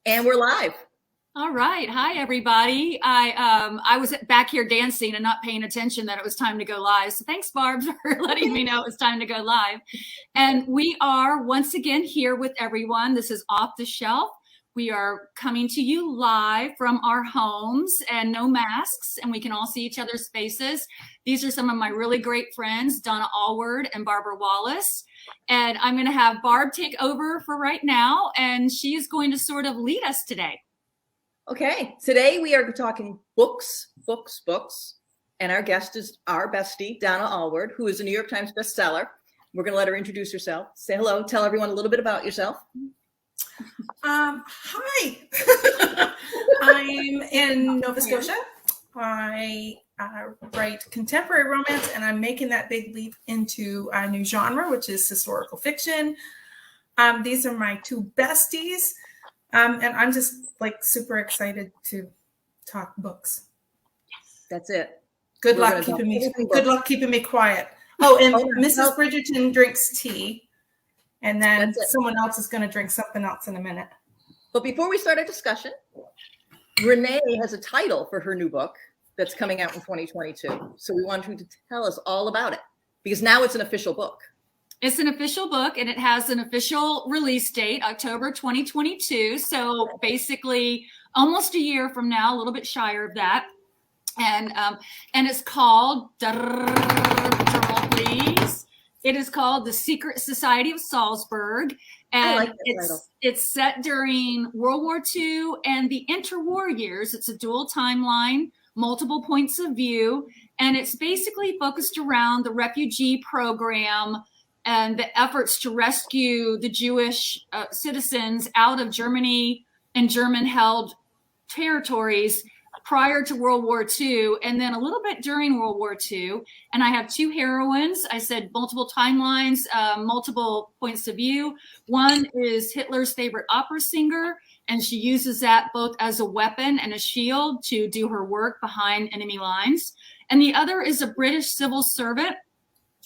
And we're live. All right. Hi, everybody. I was back here dancing and not paying attention that it was time to go live. So thanks, Barb, for letting me know it was time to go live. And we are once again here with everyone. This is Off the Shelf. We are coming to you live from our homes and no masks, and we can all see each other's faces. These are some of my really great friends, Donna Alward and Barbara Wallace. And I'm going to have Barb take over for right now, and she is going to sort of lead us today. Okay, today we are talking books. And our guest is our bestie, Donna Alward, who is a New York Times bestseller. We're going to let her introduce herself. Say hello. Tell everyone a little bit about yourself. Hi. I'm in Nova Scotia. I write contemporary romance, and I'm making that big leap into a new genre, which is historical fiction. These are my two besties. And I'm just like super excited to talk books. That's it. Good luck keeping me quiet. Oh, and Mrs. Bridgerton drinks tea, and then someone else is going to drink something else in a minute. But before we start our discussion, Renee has a title for her new book that's coming out in 2022. So we want you to tell us all about it, because now it's an official book. It's an official book, and it has an official release date, October 2022. So basically almost a year from now, a little bit shyer of that. And it's called, please. It is called The Secret Society of Salzburg. And it's set during World War II and the interwar years. It's a dual timeline, multiple points of view. And it's basically focused around the refugee program and the efforts to rescue the Jewish citizens out of Germany and German-held territories prior to World War II, and then a little bit during World War II. And I have two heroines. I said multiple timelines, multiple points of view. One is Hitler's favorite opera singer, and she uses that both as a weapon and a shield to do her work behind enemy lines. And the other is a British civil servant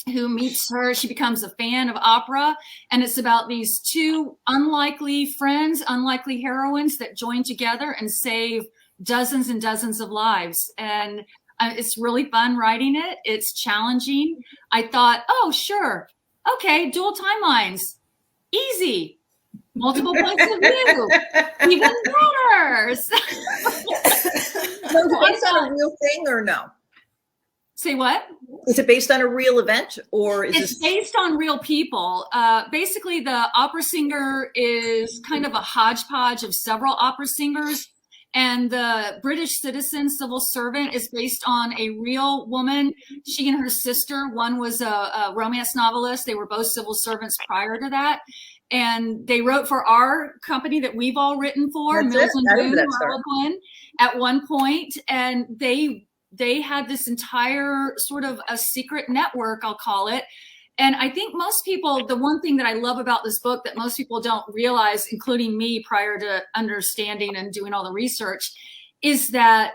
who meets her. She becomes a fan of opera, and it's about these two unlikely friends, unlikely heroines that join together and save dozens and dozens of lives. And it's really fun writing it. It's challenging. I thought, oh, sure. Okay, dual timelines. Easy. Multiple points of view. Even better. So is that a real thing or no? Say what? Is it based on a real event, or is it's based on real people? Basically, the opera singer is kind of a hodgepodge of several opera singers, and the British citizen civil servant is based on a real woman. She and her sister, one was a romance novelist. They were both civil servants prior to that. And they wrote for our company that we've all written for, Mills and Boon, Harlequin, at one point, and they had this entire sort of a secret network, I'll call it. And I think most people, the one thing that I love about this book that most people don't realize, including me prior to understanding and doing all the research, is that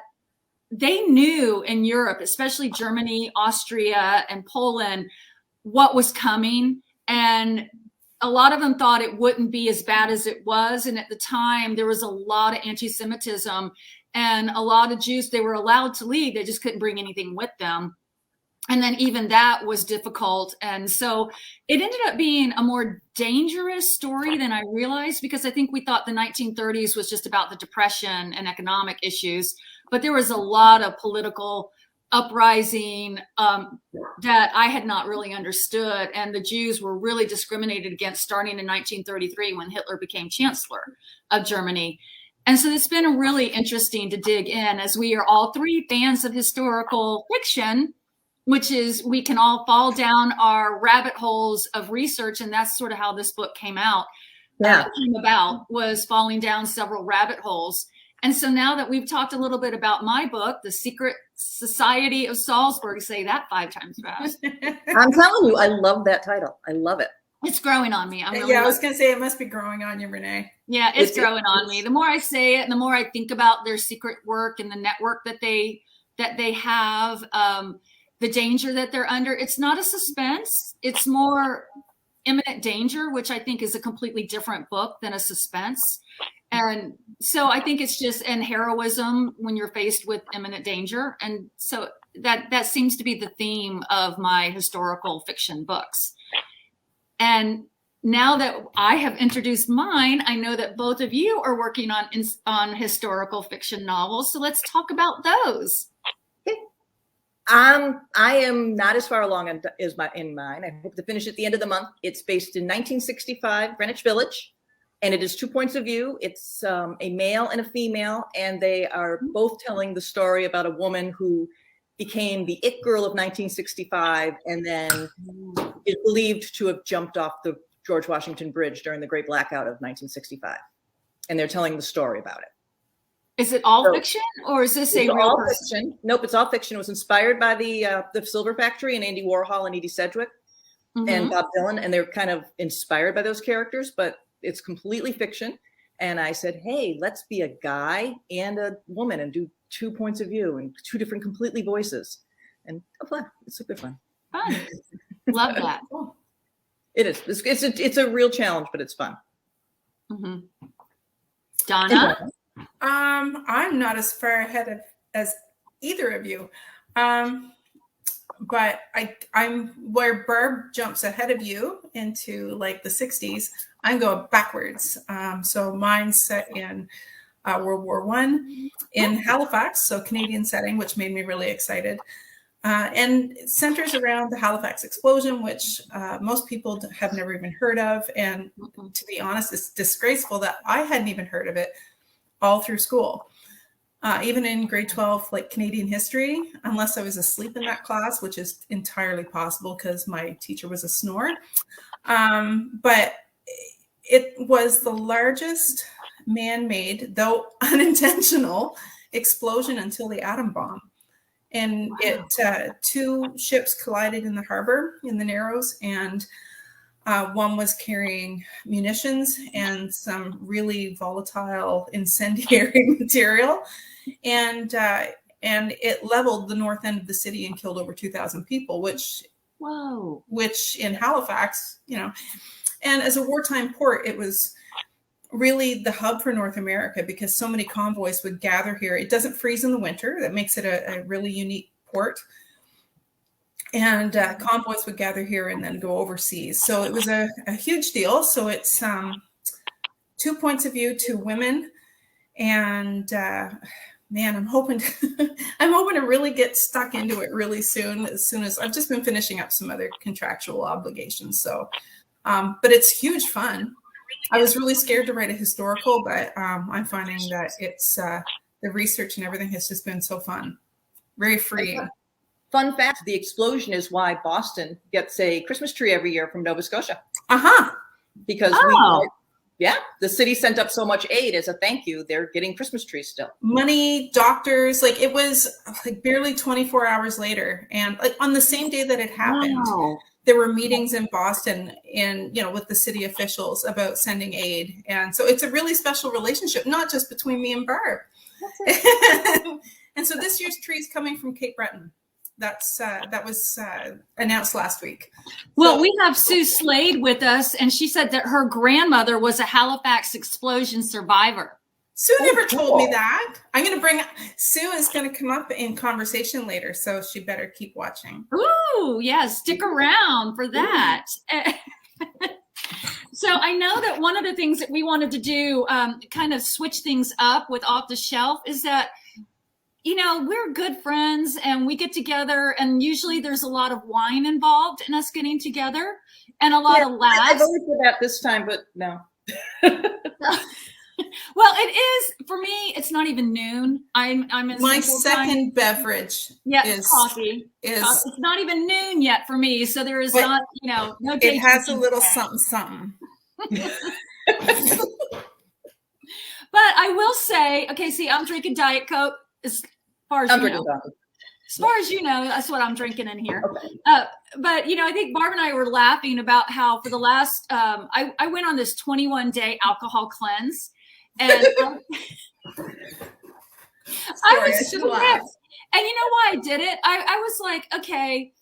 they knew in Europe, especially Germany, Austria, and Poland, what was coming. And a lot of them thought it wouldn't be as bad as it was. And at the time, there was a lot of anti-Semitism. And a lot of Jews, they were allowed to leave. They just couldn't bring anything with them. And then even that was difficult. And so it ended up being a more dangerous story than I realized, because I think we thought the 1930s was just about the Depression and economic issues. But there was a lot of political uprising that I had not really understood. And the Jews were really discriminated against starting in 1933 when Hitler became chancellor of Germany. And so it's been really interesting to dig in, as we are all three fans of historical fiction, which is we can all fall down our rabbit holes of research. And that's sort of how this book came out. Came about, was falling down several rabbit holes. And so now that we've talked a little bit about my book, The Secret Society of Salzburg, say that 5 times fast. I'm telling you, I love that title. I love it. It's growing on me. I was going to say, it must be growing on you, Renee. Yeah, it's growing on me. The more I say it, and the more I think about their secret work and the network that they have, the danger that they're under. It's not a suspense. It's more imminent danger, which I think is a completely different book than a suspense. And so I think it's just, and heroism when you're faced with imminent danger. And so that seems to be the theme of my historical fiction books. And now that I have introduced mine, I know that both of you are working on historical fiction novels. So let's talk about those. I am not as far along in mine. I hope to finish at the end of the month. It's based in 1965, Greenwich Village, and it is 2 points of view. It's a male and a female, and they are both telling the story about a woman who became the it girl of 1965 and then is believed to have jumped off the George Washington Bridge during the Great Blackout of 1965. And they're telling the story about it. Is it all fiction, or is this a real person? Fiction. Nope, it's all fiction. It was inspired by the Silver Factory and Andy Warhol and Edie Sedgwick and Bob Dylan, and they're kind of inspired by those characters, but it's completely fiction. And I said, hey, let's be a guy and a woman and do 2 points of view and 2 different completely voices. And it's super fun. Fun. Love that. It is. It's a real challenge, but it's fun. Donna? I'm not as far ahead as either of you. But I'm where Barb jumps ahead of you into like the 60s. I'm going backwards. So mine's set in World War I in Halifax, so Canadian setting, which made me really excited. And it centers around the Halifax explosion, which most people have never even heard of. And to be honest, it's disgraceful that I hadn't even heard of it all through school. Even in grade 12, like Canadian history, unless I was asleep in that class, which is entirely possible because my teacher was a snore. But it was the largest man-made, though unintentional, explosion until the atom bomb. And it 2 ships collided in the harbor in the Narrows, and one was carrying munitions and some really volatile incendiary material, and it leveled the north end of the city and killed over 2,000 people, which in Halifax, and as a wartime port, it was really the hub for North America because so many convoys would gather here. It doesn't freeze in the winter. That makes it a really unique port. And convoys would gather here and then go overseas. So it was a huge deal. So it's 2 points of view, 2 women. And man, I'm hoping to really get stuck into it really soon. As soon as I've just been finishing up some other contractual obligations. So, but it's huge fun. I was really scared to write a historical, but I'm finding that it's the research and everything has just been so fun, very freeing. Fun fact, the explosion is why Boston gets a Christmas tree every year from Nova Scotia. Because the city sent up so much aid as a thank you. They're getting Christmas trees still. Money, doctors, like it was like barely 24 hours later. And like on the same day that it happened, there were meetings in Boston with the city officials about sending aid. And so it's a really special relationship, not just between me and Barb. And so this year's tree is coming from Cape Breton. That was announced last week. Well, we have Sue Slade with us, and she said that her grandmother was a Halifax explosion survivor. Sue never told me that. Sue is going to come up in conversation later, so she better keep watching. Ooh, yeah, stick around for that. So I know that one of the things that we wanted to do, kind of switch things up with Off the Shelf, is that we're good friends and we get together, and usually there's a lot of wine involved in us getting together and a lot of laughs. I voted for that this time, but no. Well, it is for me. It's not even noon. I'm in my second beverage. Is coffee. It's not even noon yet for me, so there is not no. It has a little something. But I will say, okay, see, I'm drinking Diet Coke as far as you know. As far as you know, that's what I'm drinking in here. Okay. But I think Barb and I were laughing about how for the last I went on this 21-day alcohol cleanse. And I was so mad. And you know why I did it? I was like, okay,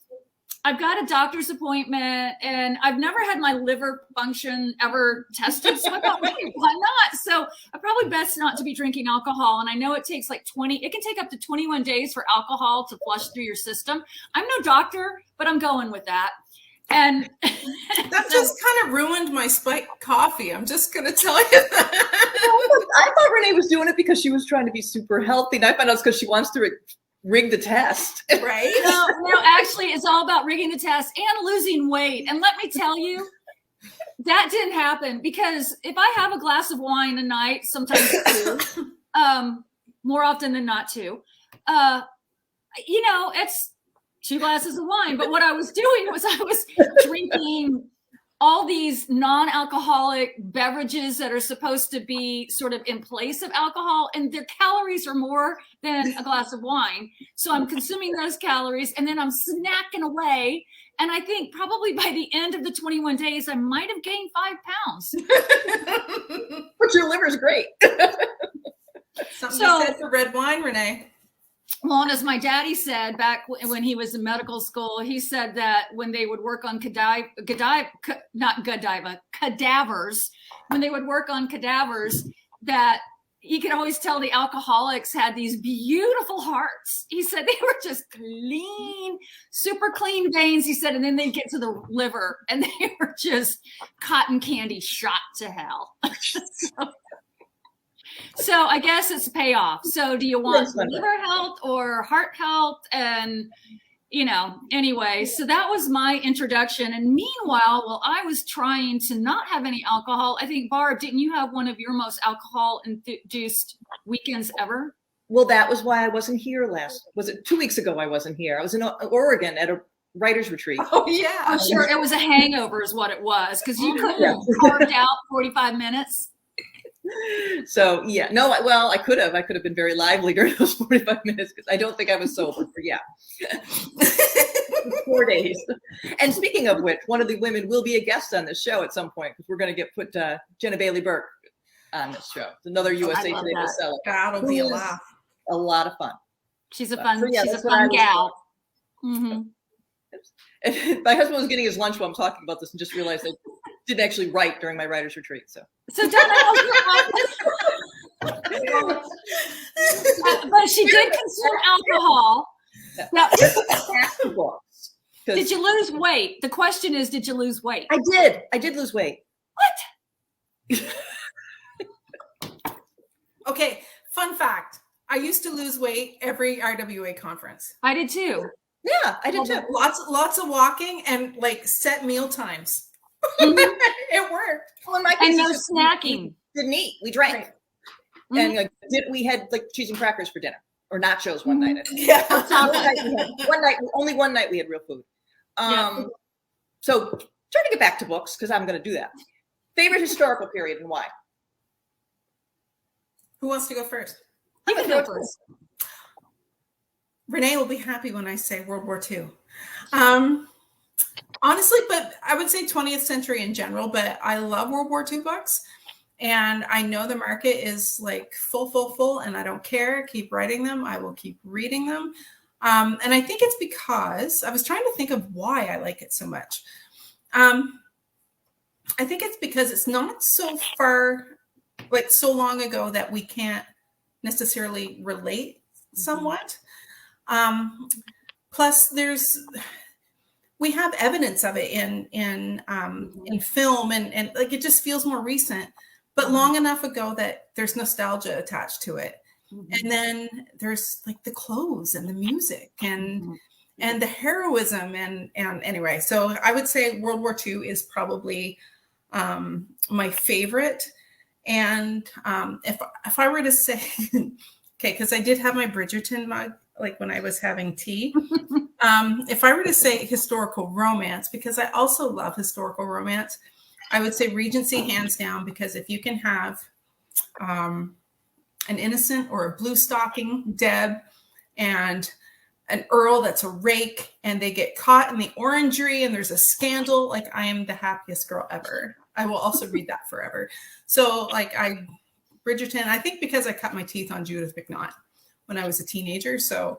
I've got a doctor's appointment, and I've never had my liver function ever tested. So I thought, hey, why not? So I probably best not to be drinking alcohol. And I know it takes like it can take up to 21 days for alcohol to flush through your system. I'm no doctor, but I'm going with that. And that just kind of ruined my spiked coffee. I'm just going to tell you that. I thought Renee was doing it because she was trying to be super healthy. And I found out it's because she wants to rig the test. Right? No, actually, it's all about rigging the test and losing weight. And let me tell you, that didn't happen, because if I have a glass of wine a night, sometimes two, more often than not two, it's 2 glasses of wine. But what I was doing was I was drinking all these non-alcoholic beverages that are supposed to be sort of in place of alcohol, and their calories are more than a glass of wine. So I'm consuming those calories, and then I'm snacking away. And I think probably by the end of the 21 days, I might have gained 5 pounds. But your liver's great. Something you said for red wine, Renee. Well, and as my daddy said back when he was in medical school, he said that when they would work on cadavers, when they would work on cadavers, that he could always tell the alcoholics had these beautiful hearts. He said they were just clean, super clean veins. He said, and then they'd get to the liver and they were just cotton candy shot to hell. So I guess it's payoff. So do you want liver health or heart health? And, anyway, so that was my introduction. And meanwhile, while I was trying to not have any alcohol, I think, Barb, didn't you have one of your most alcohol-induced weekends ever? Well, that was why I wasn't here was it 2 weeks ago? I wasn't here. I was in Oregon at a writer's retreat. Oh, yeah. I'm sure it was a hangover is what it was, because you couldn't carved out 45 minutes. So yeah, no, well, I could have been very lively during those 45 minutes, because I don't think I was sober for 4 days. And speaking of which, one of the women will be a guest on this show at some point, because we're going to put Jenna Bailey Burke on this show. It's another USA Today bestseller. That'll be a laugh. A lot of fun. She's a fun gal. Mm-hmm. My husband was getting his lunch while I'm talking about this and just realized I didn't actually write during my writer's retreat. So Donna, but she did consume alcohol. Now, did you lose weight? The question is, did you lose weight? I did. I did lose weight. What? Okay, fun fact. I used to lose weight every RWA conference. I did too. Yeah, I did too. Lots of walking and like set meal times. It worked. Well, in my case, and no snacking. We didn't eat. We drank. Right. And we had like cheese and crackers for dinner, or nachos one night. Yeah. Only one night we had real food. So trying to get back to books, because I'm going to do that. Favorite historical period and why? Who wants to go first? You can go first. Renee will be happy when I say World War II. Honestly, but I would say 20th century in general, but I love World War II books. And I know the market is like full, and I don't care. Keep writing them. I will keep reading them. And I think it's because I was trying to think of why I like it so much. I think it's because it's not so far, like so long ago that we can't necessarily relate somewhat. Plus we have evidence of it in film and like it just feels more recent, but long enough ago that there's nostalgia attached to it. And then there's like the clothes and the music and the heroism and anyway, so I would say World War II is probably my favorite. And if I were to say, okay, because I did have my Bridgerton mug like when I was having tea. If I were to say historical romance, because I also love historical romance, I would say Regency hands down, because if you can have an innocent or a blue stocking Deb and an earl that's a rake and they get caught in the orangery and there's a scandal, like I am the happiest girl ever. I will also read that forever. So like Bridgerton, I think because I cut my teeth on Judith McNaught when I was a teenager. So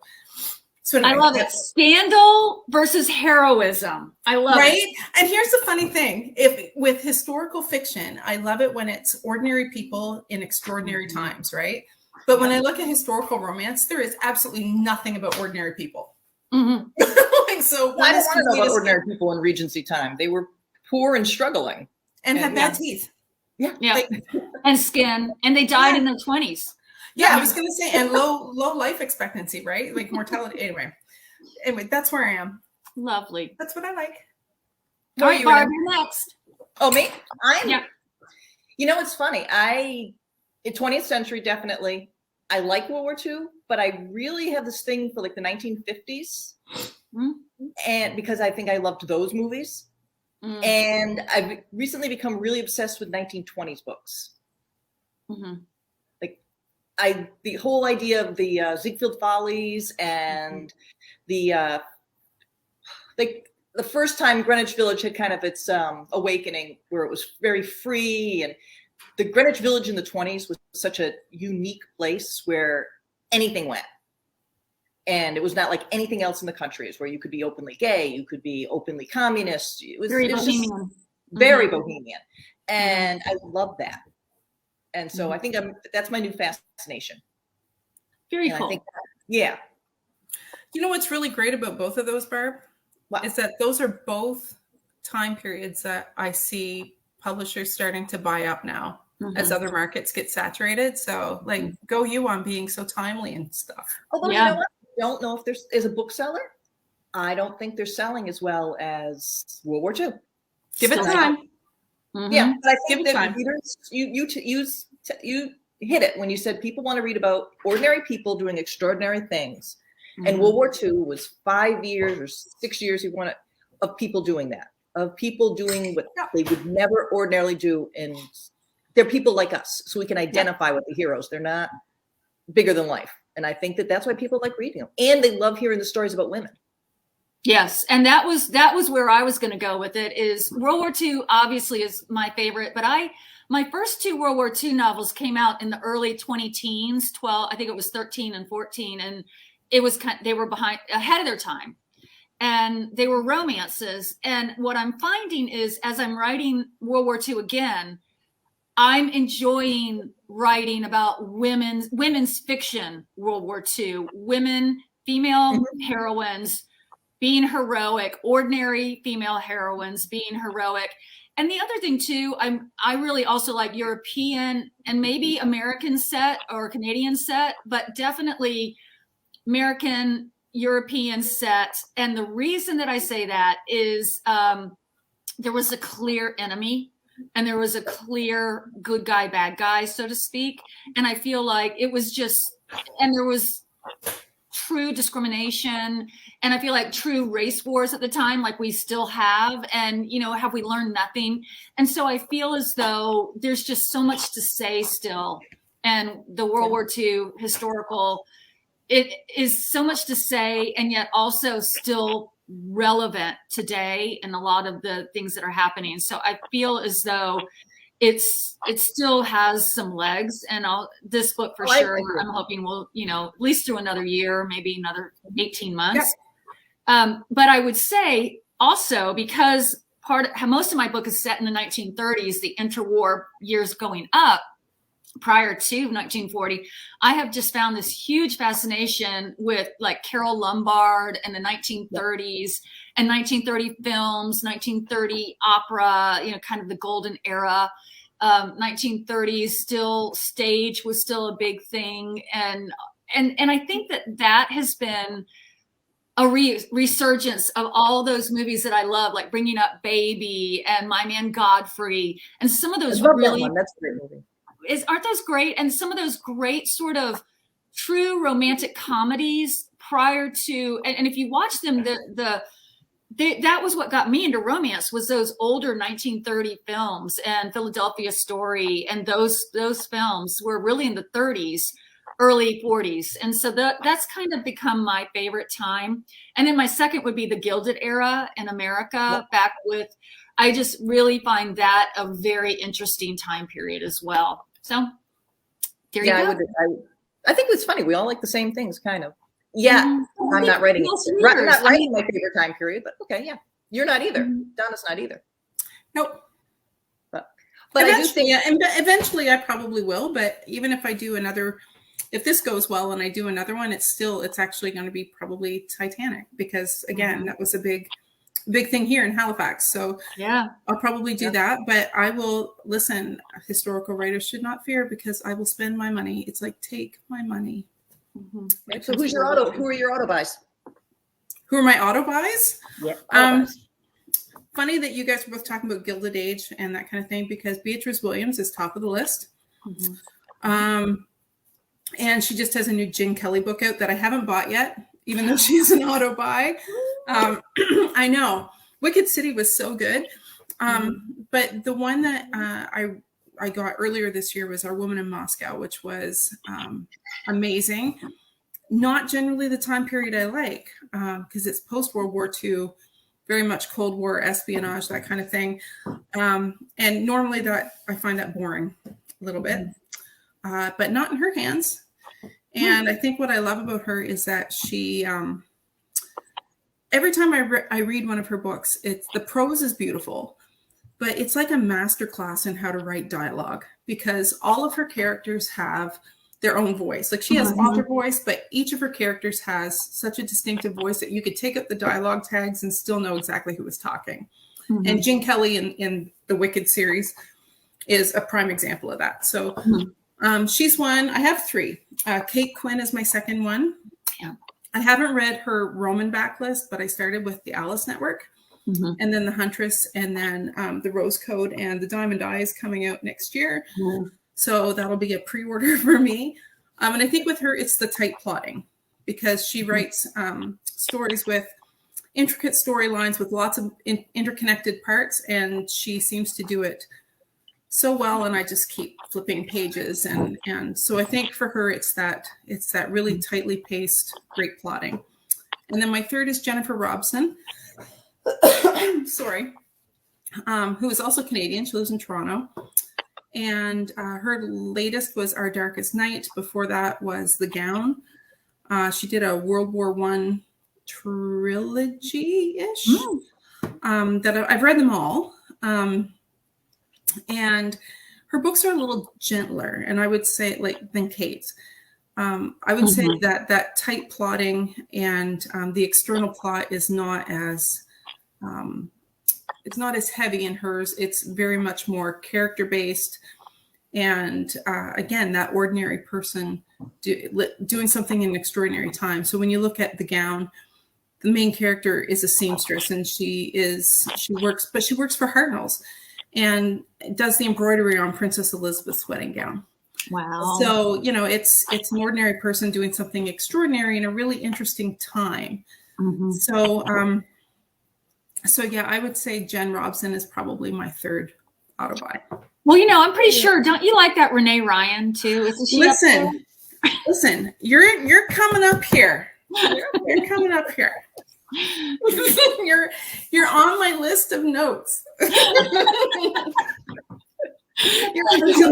So anyway, I love it. Scandal versus heroism. I love it. Right? And here's the funny thing. If with historical fiction, I love it when it's ordinary people in extraordinary times, right? But when I look at historical romance, there is absolutely nothing about ordinary people. Mhm. Like, so I don't want to know about ordinary people in Regency time. They were poor and struggling. and had bad teeth. Yeah. Like, And skin. And they died in their 20s. yeah, I was gonna say, and low life expectancy, right? Like mortality. Anyway, that's where I am. Lovely. That's what I like. All right, Barb, you're next. Oh, me? Yeah. You know, it's funny. In 20th century, definitely. I like World War II, but I really have this thing for like the 1950s. Mm. And because I think I loved those movies. Mm. And I've recently become really obsessed with 1920s books. Mm-hmm. The whole idea of the Ziegfeld Follies and the first time Greenwich Village had kind of its awakening, where it was very free, and the Greenwich Village in the 20s was such a unique place where anything went. And it was not like anything else in the country, is where you could be openly gay, you could be openly communist. It was Very just bohemian. very bohemian. And I love that. And so I think that's my new fascination. Very And cool. I think, yeah. You know what's really great about both of those, Barb? What? Is that those are both time periods that I see publishers starting to buy up now as other markets get saturated. So like, go you on being so timely and stuff. Although, you know what? I don't know if there's, as a bookseller, I don't think they're selling as well as World War II. Give it time. Mm-hmm. Yeah, but I Give think it that time. readers, you hit it when you said people want to read about ordinary people doing extraordinary things. And World War II was 5 years or 6 years, you want it, of people doing that, of people doing what they would never ordinarily do. And they're people like us, so we can identify with the heroes. They're not bigger than life. And I think that that's why people like reading them. And they love hearing the stories about women. Yes, and that was where I was going to go with it. Is World War II obviously is my favorite, but my first two World War II novels came out in the early 20-teens, 12, I think it was 13 and 14, and it was they were ahead of their time, and they were romances. And what I'm finding is, as I'm writing World War II again, I'm enjoying writing about women's fiction, World War II, female heroines being heroic, ordinary female heroines being heroic. And the other thing too, I really also like European and maybe American set or Canadian set, but definitely American, European set. And the reason that I say that is there was a clear enemy and there was a clear good guy, bad guy, so to speak. And I feel like it was and there was true discrimination, and I feel like true race wars at the time, like we still have, and have we learned nothing? And so I feel as though there's just so much to say still, and the World War II historical, it is so much to say, and yet also still relevant today in a lot of the things that are happening. So I feel as though it still has some legs, and this book for sure, I'm hoping will, at least through another year, maybe another 18 months. Yeah. But I would say also, because most of my book is set in the 1930s, the interwar years going up prior to 1940, I have just found this huge fascination with like Carol Lombard and the 1930s and 1930 films, 1930 opera, kind of the golden era. 1930s stage was still a big thing, and I think that has been a resurgence of all those movies that I love, like Bringing Up Baby and My Man Godfrey, and some of those really, that's a great movie. Aren't those great? And some of those great sort of true romantic comedies prior to, and if you watch them, that was what got me into romance, was those older 1930 films, and Philadelphia Story, and those films were really in the 30s, early 40s. And so that's kind of become my favorite time. And then my second would be the Gilded Era in America, back with, I just really find that a very interesting time period as well. So there you go. I think it's funny. We all like the same things, kind of. Yeah. I'm not writing it. Most I'm readers. not writing my favorite time period, but okay, yeah. You're not either. Donna's not either. Nope. But I do Eventually, think, yeah, and eventually I probably will. But even if I do another, if this goes well and I do another one, it's actually going to be probably Titanic, because again, that was a big thing here in Halifax. So Yeah. I'll probably do that. But I will listen. Historical writers should not fear, because I will spend my money. It's like, take my money. so who are your auto buys? Who are my auto buys? Yeah. Auto buys. Funny that you guys were both talking about Gilded Age and that kind of thing, because Beatrice Williams is top of the list. And she just has a new Jane Kelly book out that I haven't bought yet, even though she's an auto buy. I know. Wicked City was so good. But the one that I got earlier this year was Our Woman in Moscow, which was amazing. Not generally the time period I like, because it's post-World War II, very much Cold War espionage, that kind of thing. And normally that I find that boring a little bit, but not in her hands. And I think what I love about her is that she, every time I read one of her books, the prose is beautiful, but it's like a masterclass in how to write dialogue, because all of her characters have their own voice. Like, she has author voice, but each of her characters has such a distinctive voice that you could take up the dialogue tags and still know exactly who was talking. And Jane Kelly in the Wicked series is a prime example of that. So she's one. I have three. Kate Quinn is my second one. Yeah. I haven't read her Roman backlist, but I started with the Alice Network, and then the Huntress, and then the Rose Code and the Diamond Eye is coming out next year. So that'll be a pre-order for me. And I think with her, it's the tight plotting, because she writes stories with intricate storylines with lots of interconnected parts, and she seems to do it so well. And I just keep flipping pages, and so I think for her, it's that really tightly paced, great plotting. And then my third is Jennifer Robson, sorry, who is also Canadian. She lives in Toronto. And her latest was Our Darkest Night. Before that was The Gown. She did a World War I trilogy-ish. That I've read them all. And her books are a little gentler, and I would say, than Kate's. I would say that tight plotting and the external plot is not as it's not as heavy in hers. It's very much more character-based. And again, that ordinary person doing something in an extraordinary time. So when you look at The Gown, the main character is a seamstress, and she works for Hartnell's and does the embroidery on Princess Elizabeth's wedding gown. Wow. So, it's an ordinary person doing something extraordinary in a really interesting time. So yeah, I would say Jen Robson is probably my third auto buy. Well, I'm pretty sure. Don't you like that Renee Ryan too? Isn't she Listen, you're coming up here. You're coming up here. You're on my list of notes. You're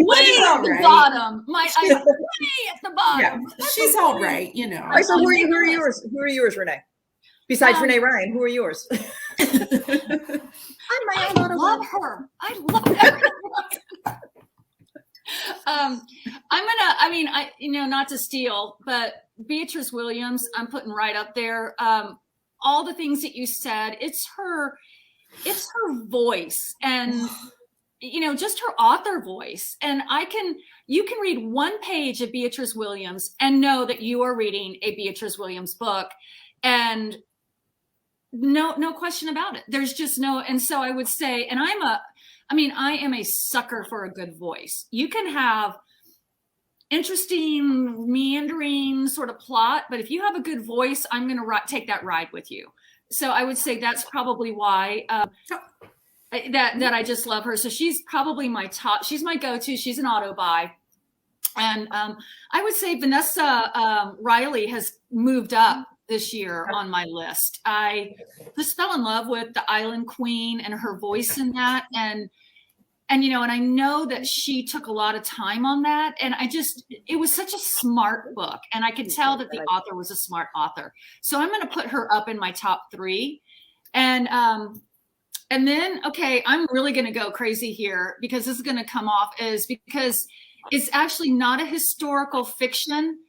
way at the bottom. Way at the bottom. Yeah, she's all right, All right, so who are yours? Who are yours, Renee? Besides Renee Ryan, who are yours? I love her. Not to steal, but Beatrice Williams, I'm putting right up there. All the things that you said, it's her voice, and just her author voice. And you can read one page of Beatrice Williams and know that you are reading a Beatrice Williams book, and no question about it. There's just no. And so I would say, and I am a sucker for a good voice. You can have interesting, meandering sort of plot, but if you have a good voice, I'm going to take that ride with you. So I would say that's probably why that I just love her. So she's probably my top. She's my go-to. She's an auto buy. And I would say Vanessa Riley has moved up this year on my list. I just fell in love with the Island Queen and her voice in that. And And, and I know that she took a lot of time on that. And it was such a smart book. And I could tell that the author was a smart author. So I'm going to put her up in my top 3. And then, okay, I'm really going to go crazy here because this is going to come off because it's actually not a historical fiction,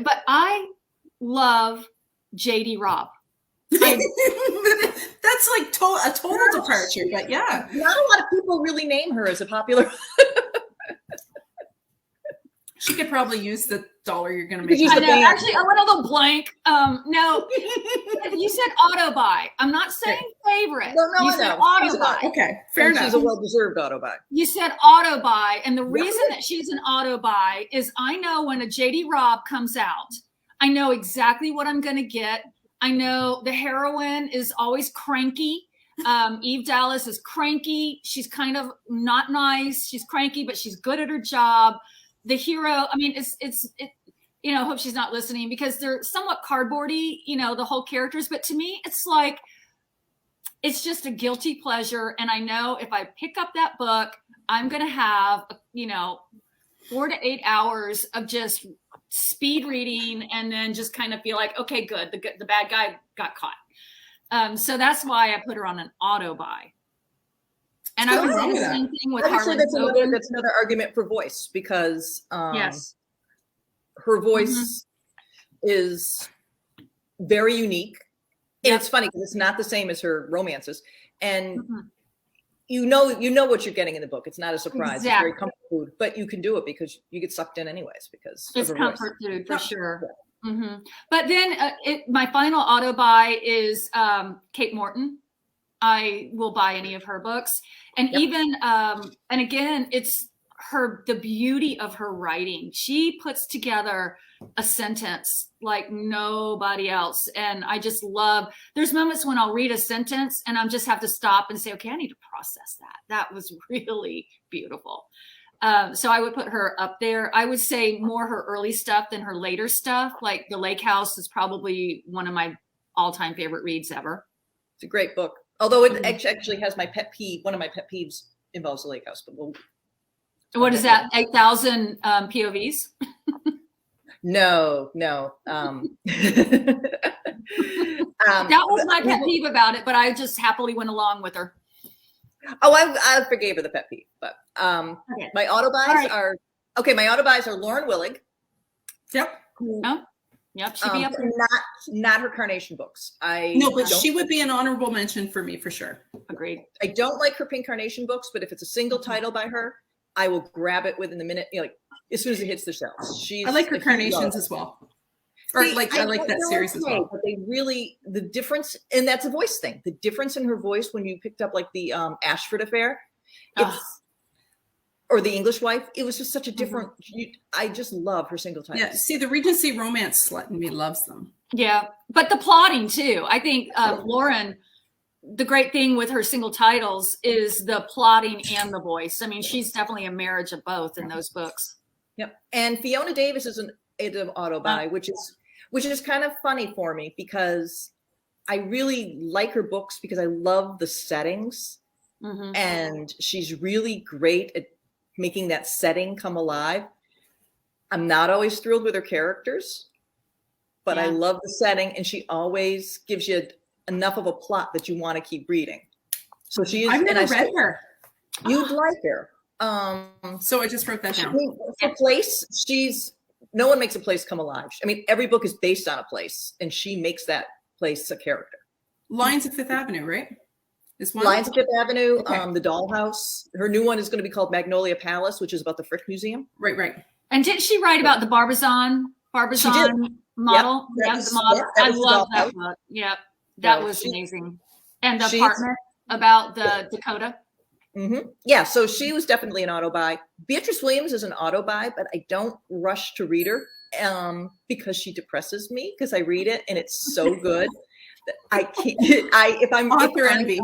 but I love J.D. Robb. That's like a total departure, but yeah. Not a lot of people really name her as a popular. She could probably use the dollar you're going to make. I know. Actually, I went a little blank. No, you said auto buy. I'm not saying favorite. No, you said auto buy. Okay, fair enough. She's a well-deserved auto buy. You said auto buy, and the reason that she's an auto buy is I know when a J.D. Robb comes out, I know exactly what I'm going to get. I know the heroine is always cranky. Eve Dallas is cranky. She's kind of not nice. She's cranky, but she's good at her job. The hero, I mean, I hope she's not listening because they're somewhat cardboardy, the whole characters. But to me, it's just a guilty pleasure. And I know if I pick up that book, I'm going to have, 4 to 8 hours of just speed reading and then just kind of feel like, okay, good. The bad guy got caught. So that's why I put her on an auto buy. And I would say the same thing with Harlan Coben. That's another argument for voice because yes, her voice is very unique. And it's funny because it's not the same as her romances. And you know what you're getting in the book. It's not a surprise. Exactly. It's very comfort food, but you can do it because you get sucked in anyways because it's comfort food for sure. Yeah. Mm-hmm. But then my final auto buy is Kate Morton. I will buy any of her books. And even, and again, it's the beauty of her writing. She puts together a sentence like nobody else. And I just there's moments when I'll read a sentence and I just have to stop and say, okay, I need to process that. That was really beautiful. So I would put her up there. I would say more her early stuff than her later stuff. Like The Lake House is probably one of my all-time favorite reads ever. It's a great book. Although it actually has my pet peeve. One of my pet peeves involves the Lake House. But what is that? 8,000 POVs? No. That was my pet peeve about it, but I just happily went along with her. Oh, I forgave her the pet peeve. But my auto buys are My auto buys are Lauren Willig. Yep. Yep, she'd be up there. Not her Carnation books. But she would be an honorable mention for me for sure. Agreed. I don't like her Pink Carnation books, but if it's a single title by her, I will grab it within the minute, as soon as it hits the shelves. I like her Carnations as well. I like that series as well. But they really, the difference, and that's a voice thing. The difference in her voice when you picked up like the Ashford Affair, or The English Wife, it was just such a different. I just love her single titles. Yeah, see, the Regency romance slut in me loves them. Yeah, but the plotting too. I think Lauren, the great thing with her single titles is the plotting and the voice. I mean, she's definitely a marriage of both in those books. Yep, and Fiona Davis is an auto buy, which is kind of funny for me because I really like her books because I love the settings, and she's really great at making that setting come alive. I'm not always thrilled with her characters, but I love the setting, and she always gives you enough of a plot that you want to keep reading. So she is. I've never read her. You'd like her. So I just wrote that down. For place, no one makes a place come alive. I mean, every book is based on a place, and she makes that place a character. Lines of Fifth Avenue, right? Lines of Fifth Avenue, Okay. The Dollhouse. Her new one is going to be called Magnolia Palace, which is about the Frick Museum. Right. And didn't she write about the Barbizon model? Yep, The model. I love that book. Yep, that was amazing. And the apartment about the Dakota. Yeah, so she was definitely an auto buy. Beatrice Williams is an auto buy, but I don't rush to read her because she depresses me because I read it and it's so good. I can't. Author envy.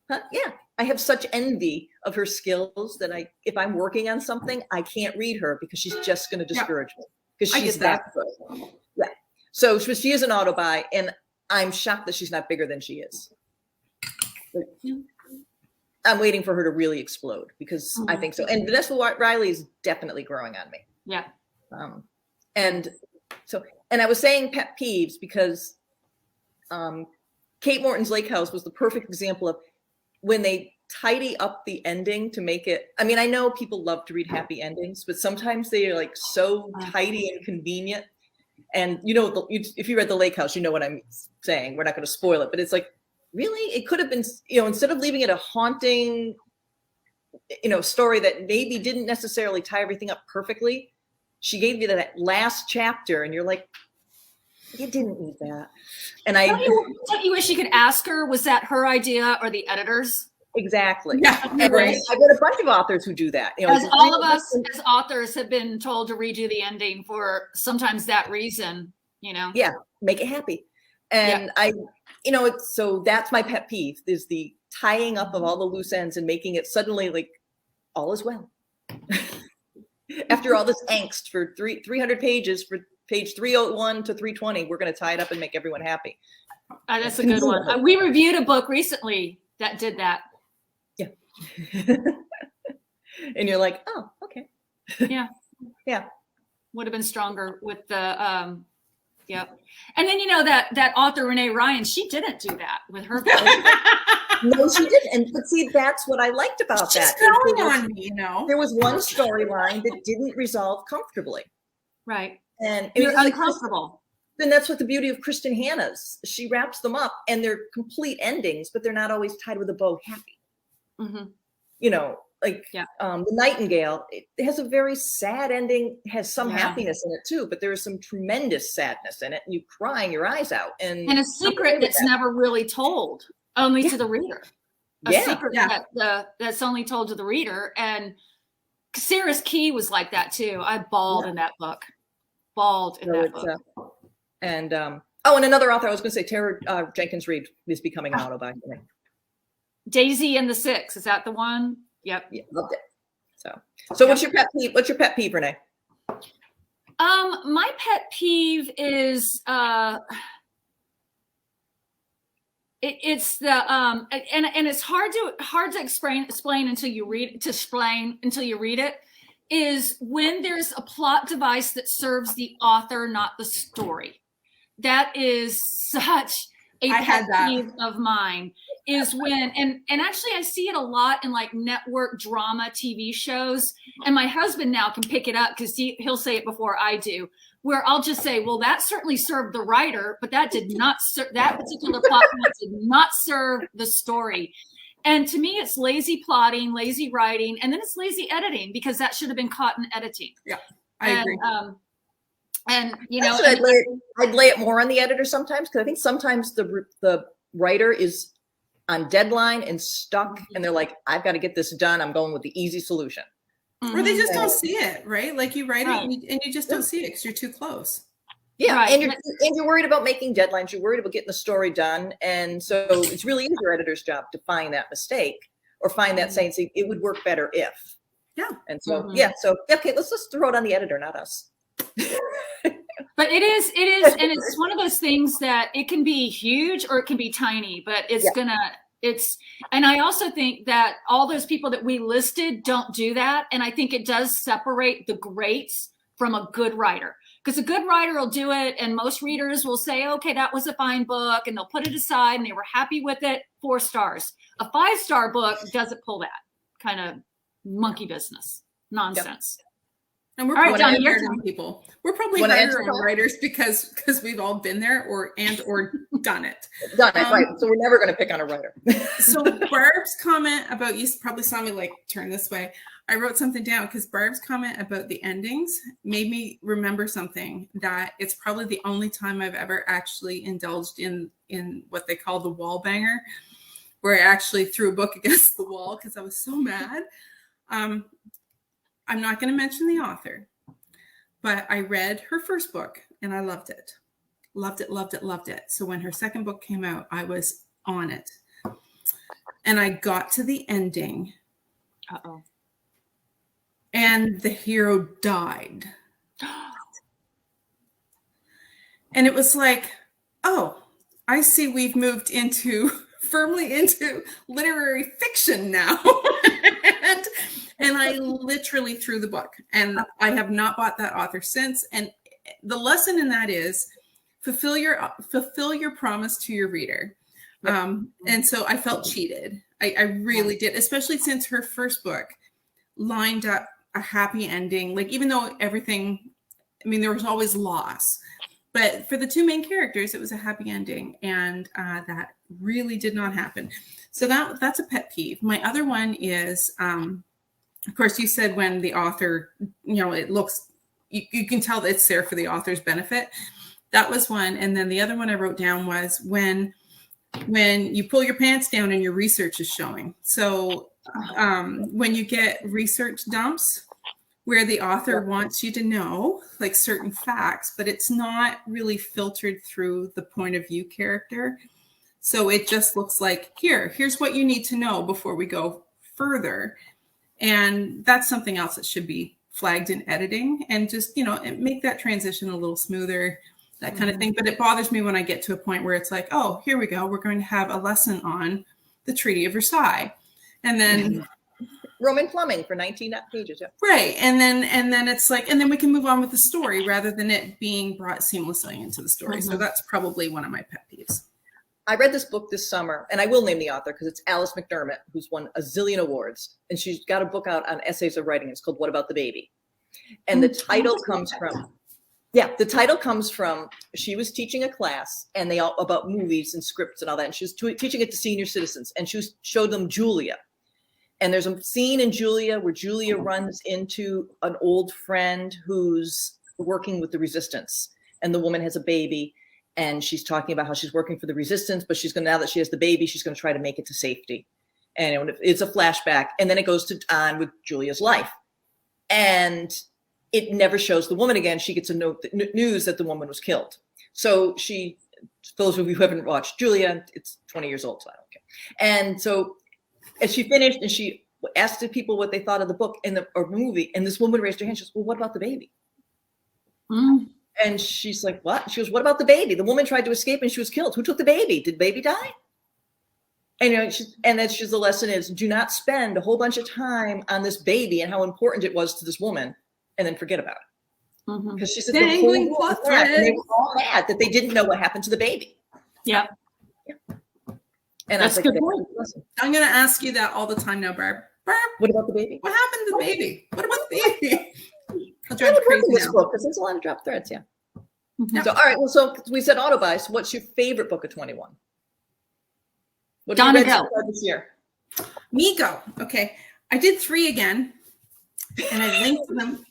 Yeah, I have such envy of her skills that if I'm working on something, I can't read her because she's just going to discourage me because she's that good. Yeah. So she is an auto buy, and I'm shocked that she's not bigger than she is. I'm waiting for her to really explode because I think so. And Vanessa Riley is definitely growing on me. Yeah. And I was saying pet peeves because Kate Morton's Lake House was the perfect example of when they tidy up the ending to make it. I mean, I know people love to read happy endings, but sometimes they are like so tidy and convenient. And if you read The Lake House, you know what I'm saying. We're not going to spoil it, but it's like, really, it could have been, instead of leaving it a haunting, story that maybe didn't necessarily tie everything up perfectly, she gave you that last chapter, and you're like, you didn't need that. And don't you wish you could ask her, was that her idea or the editor's? Exactly. Yeah, and right. I've got a bunch of authors who do that. As all of us as authors have been told to redo the ending for sometimes that reason, Yeah, make it happy. And so that's my pet peeve, is the tying up of all the loose ends and making it suddenly like all is well. After all this angst for 300 pages, for page 301 to 320, we're going to tie it up and make everyone happy. That's a good one. We reviewed a book recently that did that. Yeah. And you're like, oh, okay. Yeah. Yeah. Would have been stronger with the, yep. And then, that author, Renee Ryan, she didn't do that with her book. No, she didn't. But see, that's what I liked about She's that. growing on me, There was one storyline that didn't resolve comfortably. Right. And you're like, uncomfortable. then that's what the beauty of Kristen Hanna's. She wraps them up and they're complete endings, but they're not always tied with a bow happy. Mm-hmm. The Nightingale, it has a very sad ending, has some happiness in it too, but there is some tremendous sadness in it, and you crying your eyes out. And a secret that's never really told, only to the reader. A secret that's only told to the reader. And Sarah's Key was like that too. I bawled in that book. And another author I was going to say, Tara Jenkins Reid is becoming an autobiography. Daisy and the Six, is that the one? Yep. Yeah, loved it. So what's your pet peeve? What's your pet peeve, Renee? My pet peeve is it's the and it's hard to explain until you read it, is when there's a plot device that serves the author, not the story. That is such a pet peeve of mine, is when, and actually I see it a lot in like network drama TV shows, and my husband now can pick it up because he'll say it before I do, where I'll just say, well, that certainly served the writer, but that did not that particular plot point did not serve the story. And to me, it's lazy plotting, lazy writing, and then it's lazy editing, because that should have been caught in editing. Yeah, I agree. And I'd lay it more on the editor sometimes, because I think sometimes the writer is on deadline and stuck, and they're like, I've got to get this done. I'm going with the easy solution. Or they just don't see it, right? Like you write it and you just don't see it because you're too close. Yeah, right. and you're worried about making deadlines. You're worried about getting the story done, and so it's really your editor's job to find that mistake or find that saying it would work better if. Yeah. And so okay, let's just throw it on the editor, not us. But it is, and it's one of those things that it can be huge or it can be tiny, but and I also think that all those people that we listed don't do that. And I think it does separate the greats from a good writer, because a good writer will do it. And most readers will say, okay, that was a fine book, and they'll put it aside and they were happy with it. 4 stars. A 5-star book doesn't pull that kind of monkey business nonsense. Yep. And we're probably harder on people. We're probably harder on writers because we've all been there or done it. Right. So we're never going to pick on a writer. So Barb's comment about, you probably saw me like turn this way. I wrote something down because Barb's comment about the endings made me remember something, that it's probably the only time I've ever actually indulged in what they call the wall banger, where I actually threw a book against the wall because I was so mad. I'm not going to mention the author, but I read her first book and I loved it. Loved it, loved it, loved it. So when her second book came out, I was on it. And I got to the ending. Uh-oh. And the hero died. And it was like, oh, I see we've moved into firmly into literary fiction now. and I literally threw the book, and I have not bought that author since. And the lesson in that is fulfill your promise to your reader. And so I felt cheated. I really did, especially since her first book lined up a happy ending. Like, even though everything, I mean, there was always loss, but for the two main characters, it was a happy ending, and that really did not happen. So that's a pet peeve. My other one is, of course, you said when the author, it looks, you can tell that it's there for the author's benefit. That was one. And then the other one I wrote down was when you pull your pants down and your research is showing. So when you get research dumps where the author wants you to know like certain facts, but it's not really filtered through the point of view character. So it just looks like, here's what you need to know before we go further. And that's something else that should be flagged in editing, and just, make that transition a little smoother, that kind of thing. But it bothers me when I get to a point where it's like, oh, here we go. We're going to have a lesson on the Treaty of Versailles. And then Roman plumbing for 19 pages. Yeah. Right. And then it's like, and then we can move on with the story rather than it being brought seamlessly into the story. So that's probably one of my pet peeves. I read this book this summer, and I will name the author because it's Alice McDermott, who's won a zillion awards. And she's got a book out on essays of writing. It's called What About the Baby? And the title comes from, she was teaching a class and about movies and scripts and all that. And she was teaching it to senior citizens, and she showed them Julia. And there's a scene in Julia where Julia runs into an old friend who's working with the resistance, and the woman has a baby, and she's talking about how she's working for the resistance, but now that she has the baby, she's going to try to make it to safety. And it's a flashback, and then it goes on with Julia's life, and it never shows the woman again. She gets news that the woman was killed. So for those of you who haven't watched Julia, it's 20 years old, so I don't care. And so as she finished, and she asked the people what they thought of the book or movie, and this woman raised her hand. She goes, well, what about the baby? And she's like, what? She goes, what about the baby? The woman tried to escape and she was killed. Who took the baby? Did the baby die? And the lesson is, do not spend a whole bunch of time on this baby and how important it was to this woman, and then forget about it. Because she said the whole world was mad, and they were all mad that they didn't know what happened to the baby. Yeah. And that's a good point. I'm going to ask you that all the time now, Barb. Barb, what about the baby? What happened to the baby? What about the baby? I'll drive I'm you crazy this now. book because there's a lot of drop threads. Yeah. So, all right. Well, so we said auto buy. So what's your favorite book of 21? What Donna you read Go. this year? Me go. Okay. I did 3 again, and I linked them.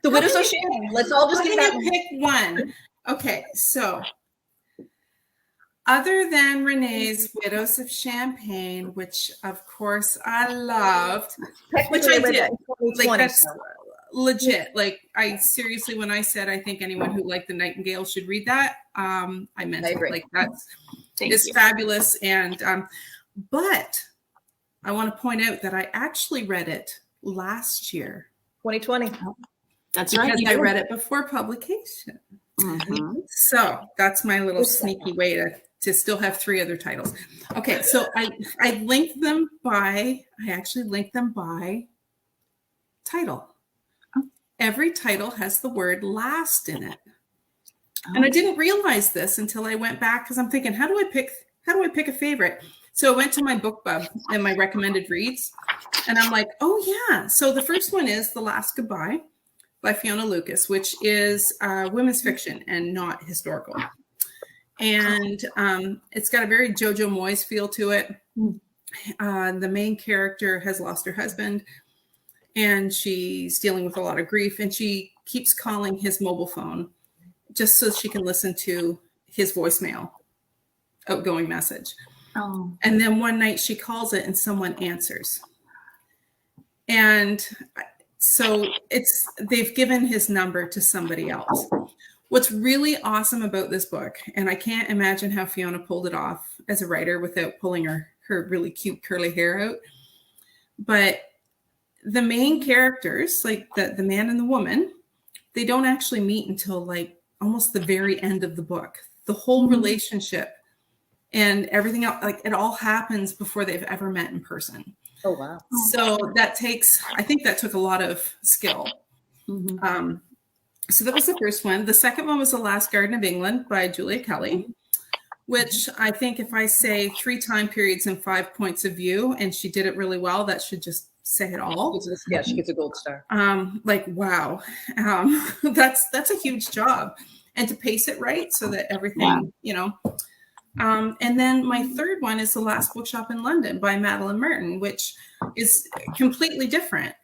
The Widows of Champagne. Let's all just get that. Pick one. Okay. So other than Renee's Widows of Champagne, which of course I loved, which I did. Like, that's legit. Like, I seriously, when I said I think anyone who liked The Nightingale should read that, I meant it. Like, it's fabulous. And but I want to point out that I actually read it last year. 2020. That's right. Because I read it before publication. So that's my little sneaky way to still have 3 other titles. Okay, so I linked them by, title. Every title has the word last in it. And I didn't realize this until I went back, because I'm thinking, how do I pick a favorite? So I went to my BookBub and my recommended reads, and I'm like, oh yeah. So the first one is The Last Goodbye by Fiona Lucas, which is women's fiction and not historical. And it's got a very Jojo Moyes feel to it. The main character has lost her husband, and she's dealing with a lot of grief, and she keeps calling his mobile phone just so she can listen to his voicemail outgoing message. And then one night she calls it and someone answers. And so they've given his number to somebody else. What's really awesome about this book, and I can't imagine how Fiona pulled it off as a writer without pulling her really cute curly hair out, but the main characters, like the man and the woman, they don't actually meet until like almost the very end of the book. The whole relationship and everything else, like it all happens before they've ever met in person. Oh, wow. So I think that took a lot of skill. Mm-hmm. So that was the first one. The second one was The Last Garden of England by Julia Kelly, which I think if I say 3 time periods and 5 points of view, and she did it really well, that should just say it all. Yeah, she gets a gold star. Like, wow. That's a huge job. And to pace it right so that everything, you know. And then my third one is The Last Bookshop in London by Madeline Merton, which is completely different.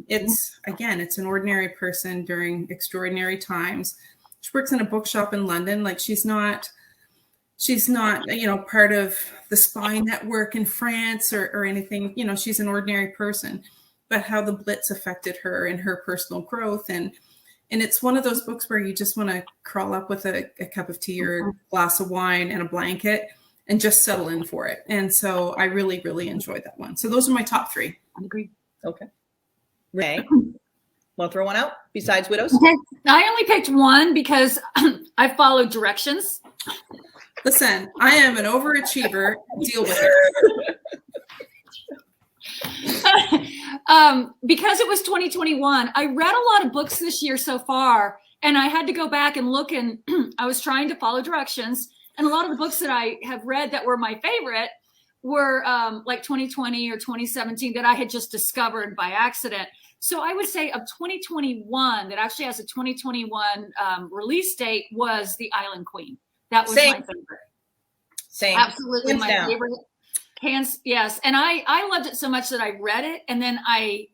It's an ordinary person during extraordinary times. She works in a bookshop in London. Like she's not, you know, part of the spy network in France or anything. You know, she's an ordinary person, but how the Blitz affected her and her personal growth. And it's one of those books where you just want to crawl up with a cup of tea or a glass of wine and a blanket and just settle in for it. And so I really, really enjoyed that one. So those are my top 3. I agree. Okay. Renee, want to throw one out besides Widows? Okay. I only picked one because I followed directions. Listen, I am an overachiever. Deal with it. Because it was 2021, I read a lot of books this year so far, and I had to go back and look, and I was trying to follow directions. And a lot of the books that I have read that were my favorite were like 2020 or 2017 that I had just discovered by accident. So I would say of 2021 that actually has a 2021 release date was The Island Queen. That was my favorite. Same. Absolutely Hands my down. favorite. Hands, yes. And I loved it so much that I read it, and then I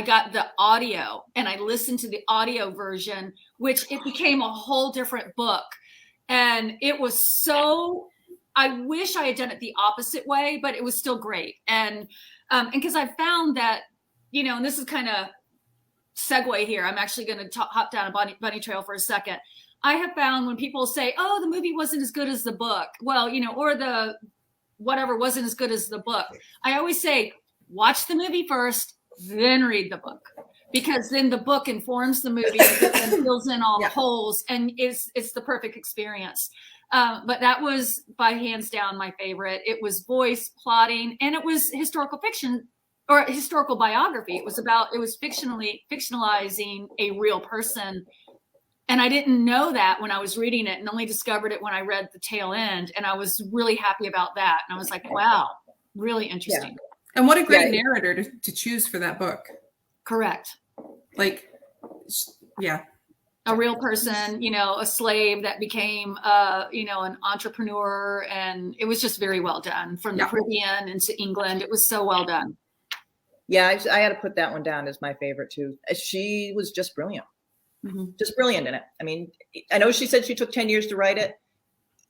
got the audio and I listened to the audio version, which it became a whole different book. And it was so, I wish I had done it the opposite way, but it was still great. And because I found that, you know, and this is kind of segue here, I'm actually going to hop down a bunny trail for a second. I have found when people say, oh, the movie wasn't as good as the book, well, you know, or the whatever wasn't as good as the book, I always say, watch the movie first, then read the book, because then the book informs the movie and fills in all the holes, and it's the perfect experience. But that was by hands down my favorite. It was voice, plotting, and it was historical fiction or historical biography. It was fictionalizing a real person. And I didn't know that when I was reading it, and only discovered it when I read the tail end. And I was really happy about that. And I was like, wow, really interesting. Yeah. And what a great narrator to choose for that book. Correct. Like, yeah. A real person, you know, a slave that became, you know, an entrepreneur. And it was just very well done from the Caribbean into England. It was so well done. Yeah, I had to put that one down as my favorite too. She was just brilliant. Mm-hmm. Just brilliant in it. I mean, I know she said she took 10 years to write it.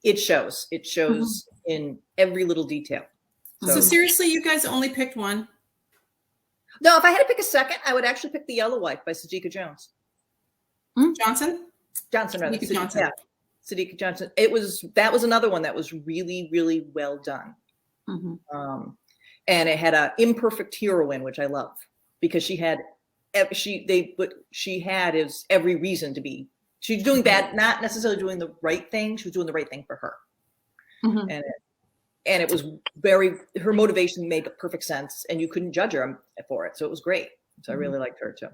It shows. It shows in every little detail. So seriously, you guys only picked one? No, if I had to pick a second, I would actually pick The Yellow Wife by Sadiqa Jones. Johnson, rather. Sadiqa Johnson. Yeah, Sadiqa Johnson. That was another one that was really, really well done. Mm-hmm. And it had an imperfect heroine, which I love, because she had is every reason to be. She's doing bad, not necessarily doing the right thing. She was doing the right thing for her. Mm-hmm. And it was her motivation made perfect sense, and you couldn't judge her for it. So it was great. So I really liked her too.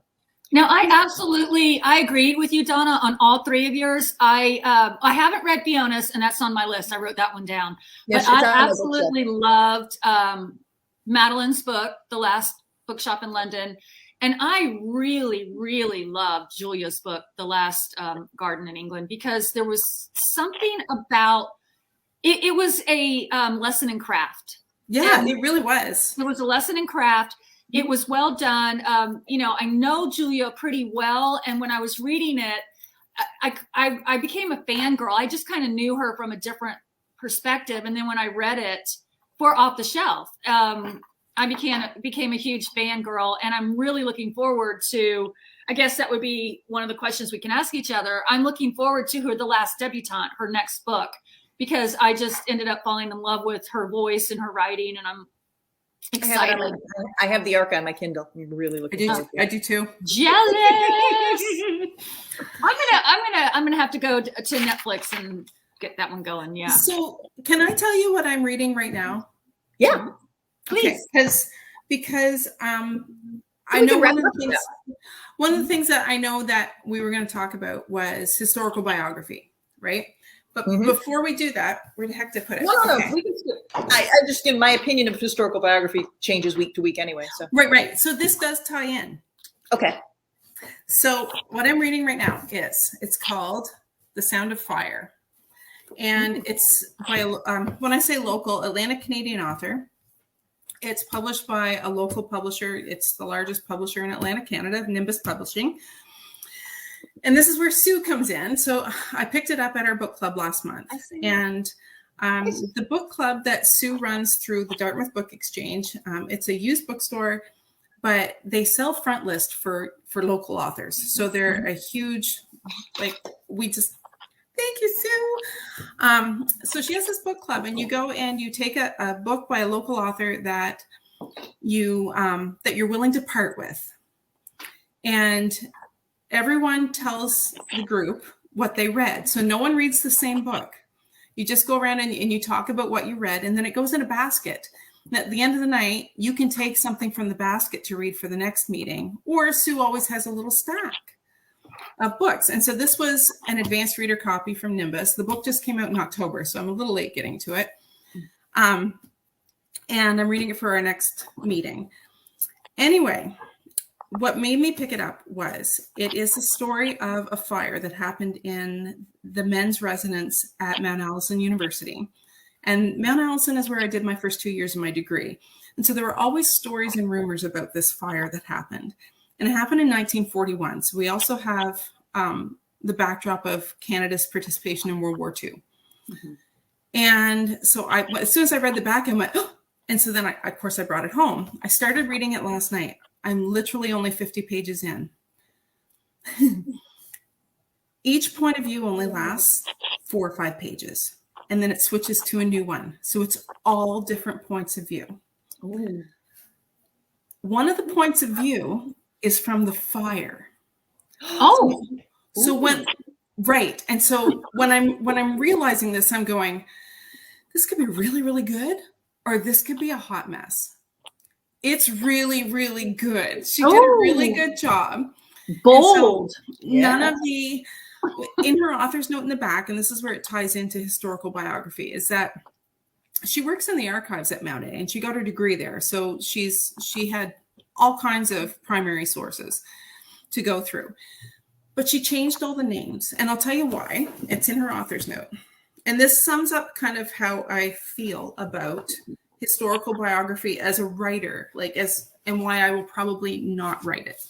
Now, I agreed with you, Donna, on all 3 of yours. I haven't read Fiona's, and that's on my list. I wrote that one down. Yes, but I absolutely loved Madeline's book, The Last Bookshop in London. And I really, really loved Julia's book, The Last Garden in England, because there was something about it was a lesson in craft. Yeah, and it really was. It was a lesson in craft. It was well done. You know, I know Julia pretty well. And when I was reading it, I became a fangirl. I just kind of knew her from a different perspective. And then when I read it for Off the Shelf, I became a huge fangirl, and I'm really looking forward to, I guess that would be one of the questions we can ask each other. I'm looking forward to her, The Last Debutante, her next book, because I just ended up falling in love with her voice and her writing, and I'm excited. I have the arc on my Kindle. I'm really looking forward to it. I do too. Jealous. I'm gonna have to go to Netflix and get that one going. Yeah. So can I tell you what I'm reading right now? Yeah. Please. Because I We know can wrap one of up the things. One of the things that I know that we were going to talk about was historical biography, right? But before we do that, where the heck did I put it? No. Okay. We can I just, in my opinion of historical biography, changes week to week anyway. So Right. So this does tie in. okay. So what I'm reading right now it's called The Sound of Fire. And it's by, when I say local, Atlantic Canadian author. It's published by a local publisher. It's the largest publisher in Atlantic Canada, Nimbus Publishing. And this is where Sue comes in. So I picked it up at our book club last month. And the book club that Sue runs through the Dartmouth Book Exchange, it's a used bookstore, but they sell front list for local authors. So they're a huge, thank you, Sue. So she has this book club, and you go and you take a book by a local author that you're willing to part with. And everyone tells the group what they read. So no one reads the same book. You just go around and you talk about what you read, and then it goes in a basket. And at the end of the night, you can take something from the basket to read for the next meeting. Or Sue always has a little stack of books. And so this was an advanced reader copy from Nimbus. The book just came out in October, so I'm a little late getting to it. And I'm reading it for our next meeting. Anyway, what made me pick it up was it is the story of a fire that happened in the men's residence at Mount Allison University. And Mount Allison is where I did my first 2 years of my degree. And so there were always stories and rumors about this fire that happened. And it happened in 1941. So we also have the backdrop of Canada's participation in World War II. And so as soon as I read the back, I went, oh! And so then of course I brought it home. I started reading it last night. I'm literally only 50 pages in. Each point of view only lasts 4 or 5 pages. And then it switches to a new one. So it's all different points of view. Ooh. One of the points of view is from the fire. Oh, So right. And so when I'm realizing this, I'm going, this could be really, really good, or this could be a hot mess. It's really, really good. She did a really good job. Bold. None of the, in her author's note in the back, and this is where it ties into historical biography, is that she works in the archives at Mount A, and she got her degree there. So she had all kinds of primary sources to go through. But she changed all the names, and I'll tell you why. It's in her author's note. And this sums up kind of how I feel about historical biography as a writer, and why I will probably not write it.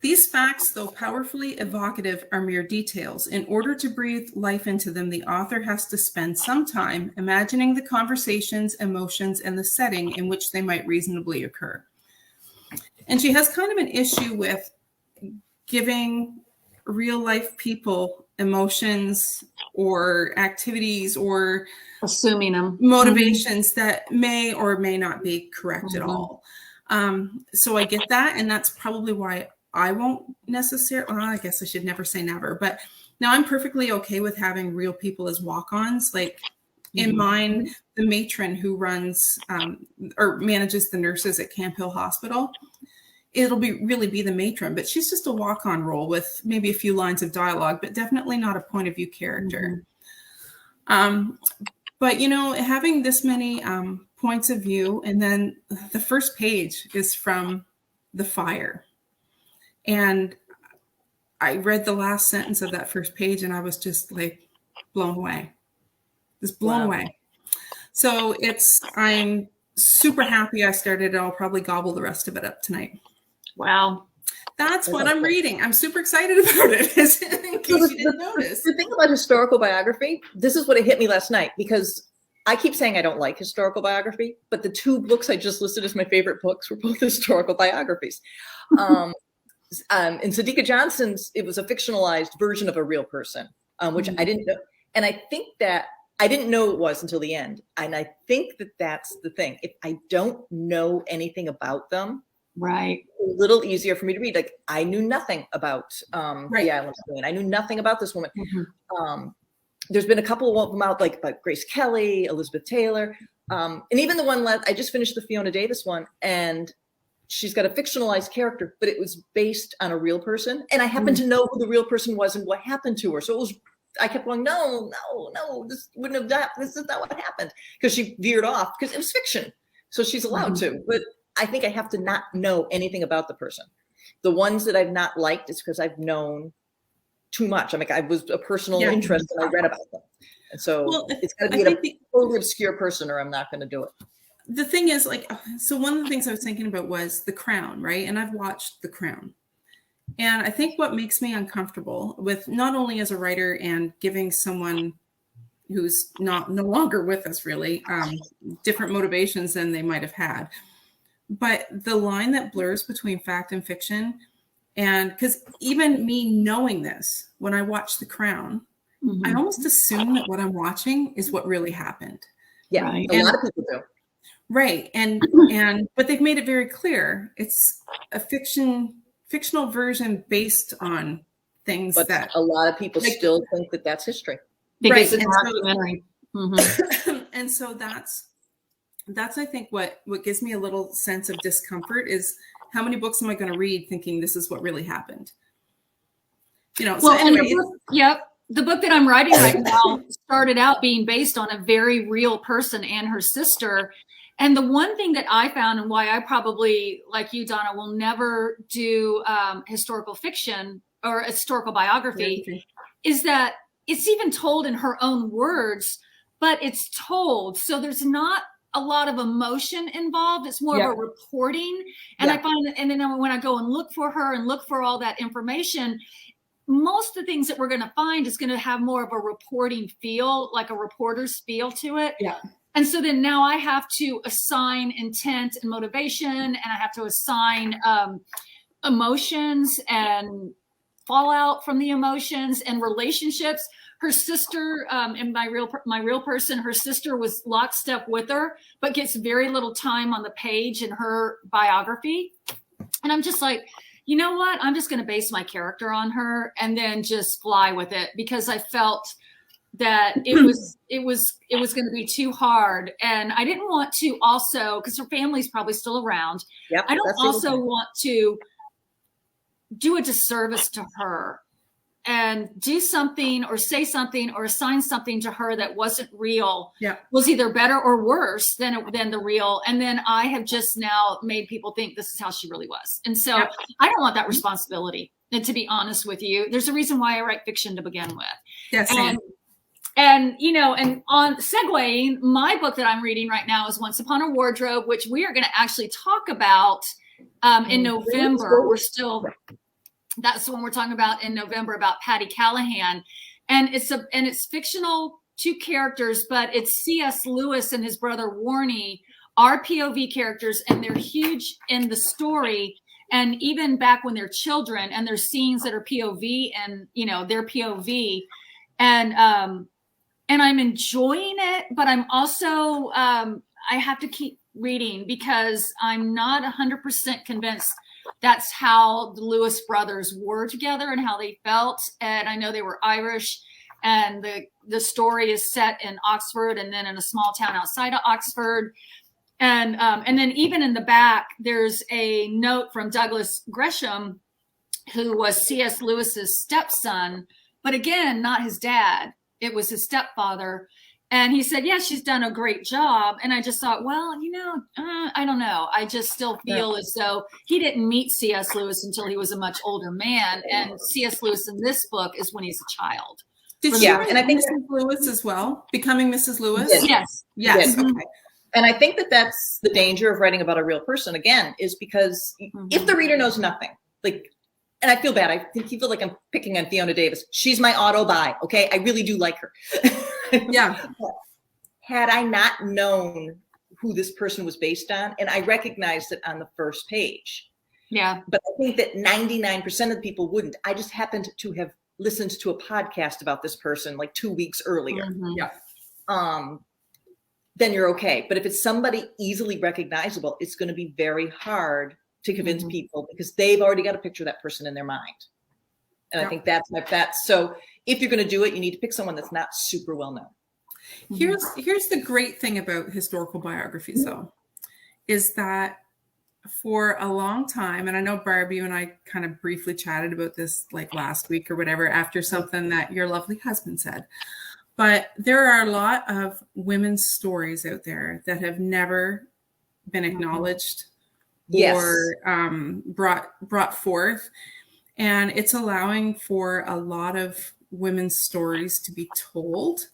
These facts, though powerfully evocative, are mere details. In order to breathe life into them, the author has to spend some time imagining the conversations, emotions, and the setting in which they might reasonably occur. And she has kind of an issue with giving real life people emotions or activities or assuming them motivations that may or may not be correct at all. So I get that. And that's probably why I won't necessarily, well, I guess I should never say never, but now I'm perfectly okay with having real people as walk-ons. Like in mine, the matron who runs or manages the nurses at Camp Hill Hospital, it'll really be the matron, but she's just a walk-on role with maybe a few lines of dialogue, but definitely not a point of view character. But having this many points of view, and then the first page is from the fire. And I read the last sentence of that first page and I was just like blown away, away. So I'm super happy I started it. I'll probably gobble the rest of it up tonight. Wow. That's what I'm reading. I'm super excited about it. In case you didn't notice. The thing about historical biography, this is what it hit me last night, because I keep saying I don't like historical biography, but the 2 books I just listed as my favorite books were both historical biographies. In Sadiqa Johnson's, it was a fictionalized version of a real person, which I didn't know. And I think that I didn't know it was until the end. And I think that that's the thing. If I don't know anything about them, Right. a little easier for me to read. Like I knew nothing about Right. the Island of Queen. I knew nothing about this woman. Mhm. There's been a couple of them out, like Grace Kelly, Elizabeth Taylor, and even the one I just finished the Fiona Davis one, and she's got a fictionalized character, but it was based on a real person, and I happened to know who the real person was and what happened to her. So it was, I kept going, no, this wouldn't have done. This is not what happened, because she veered off because it was fiction, so she's allowed to. But I think I have to not know anything about the person. The ones that I've not liked is because I've known too much. I mean, I was a personal interest and I read about them. And so it's got to be a totally obscure person or I'm not going to do it. The thing is, like, so one of the things I was thinking about was The Crown, right? And I've watched The Crown. And I think what makes me uncomfortable with, not only as a writer and giving someone who's no longer with us really, different motivations than they might have had, but the line that blurs between fact and fiction. And because even me knowing this, when I watch The Crown, I almost assume that what I'm watching is what really happened. Yeah, right. A lot of people do. Right. But they've made it very clear it's a fictional version based on things But that a lot of people still think that that's history. Because Right, it's and a so- documentary. and so that's I think what gives me a little sense of discomfort is how many books am I going to read thinking this is what really happened? You know, Well, so anyway, and the book that I'm writing right now started out being based on a very real person and her sister. And the one thing that I found, and why I probably, like you, Donna, will never do historical fiction or historical biography, is that it's even told in her own words, but it's told. So there's not a lot of emotion involved. It's more of a reporting. And I find that, and then when I go and look for her and look for all that information, most of the things that we're going to find is going to have more of a reporting feel, like a reporter's feel to it. Yeah. And so then now I have to assign intent and motivation, and I have to assign emotions and fallout from the emotions and relationships. Her sister, and my real person, her sister was lockstep with her, but gets very little time on the page in her biography. And I'm just like, you know what? I'm just going to base my character on her and then just fly with it, because I felt that it was going to be too hard. And I didn't want to also, because her family's probably still around. Yep, I don't also want to do a disservice to her and do something or say something or assign something to her that wasn't real, was either better or worse than the real. And then I have just now made people think this is how she really was. And so I don't want that responsibility. And to be honest with you, there's a reason why I write fiction to begin with. Yes. And you know, and on segueing, my book that I'm reading right now is Once Upon a Wardrobe, which we are going to actually talk about in November. That's the one we're talking about in November, about Patty Callahan. And it's fictional, two characters, but it's C.S. Lewis and his brother Warney are POV characters, and they're huge in the story. And even back when they're children, and there's scenes that are POV and, you know, they're POV. And I'm enjoying it, but I'm also, I have to keep reading because I'm not 100% convinced that's how the Lewis brothers were together and how they felt. And I know they were Irish, and the story is set in Oxford and then in a small town outside of Oxford. And then even in the back, there's a note from Douglas Gresham, who was C.S. Lewis's stepson, but again, not his dad. It was his stepfather. And he said, yeah, she's done a great job. And I just thought, well, you know, I don't know. I just still feel as though he didn't meet C.S. Lewis until he was a much older man. And C.S. Lewis in this book is when he's a child. Did she write Mrs. Lewis as well? Becoming Mrs. Lewis? Yes. Yes. Yes. Okay. And I think that that's the danger of writing about a real person, again, is because if the reader knows nothing, like, and I feel bad. I think you feel like I'm picking on Fiona Davis. She's my auto buy. Okay. I really do like her. Yeah. Had I not known who this person was based on, and I recognized it on the first page. Yeah. But I think that 99% of the people wouldn't. I just happened to have listened to a podcast about this person like 2 weeks earlier. Yeah. Then you're okay. But if it's somebody easily recognizable, it's going to be very hard to convince people because they've already got a picture of that person in their mind. And I think that's so if you're going to do it, you need to pick someone that's not super well known. Here's the great thing about historical biographies, though, is that for a long time, and I know Barb, you and I kind of briefly chatted about this like last week or whatever after something that your lovely husband said, but there are a lot of women's stories out there that have never been acknowledged or brought forth, and it's allowing for a lot of women's stories to be told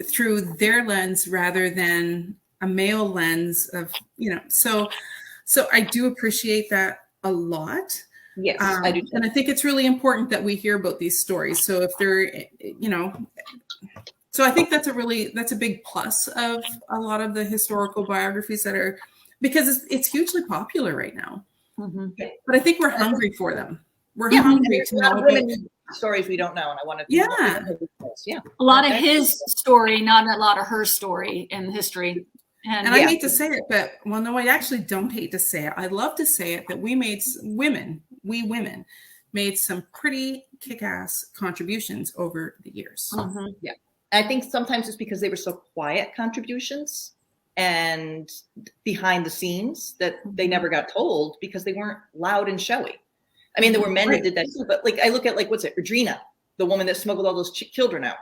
through their lens rather than a male lens of, so I do appreciate that a lot. Yes, I do. And I think it's really important that we hear about these stories. So if they're, so I think that's a big plus of a lot of the historical biographies that are, because it's hugely popular right now. But I think we're hungry for them. We're hungry to know about stories we don't know, and I want to. A lot of his story, not a lot of her story in history. And I hate to say it, but no, I actually don't hate to say it. I love to say it that we women made some pretty kick-ass contributions over the years. Yeah, I think sometimes it's because they were so quiet contributions and behind the scenes that they never got told because they weren't loud and showy. I mean, there were men that did that too, but like I look at what's it, Adrena, the woman that smuggled all those children out.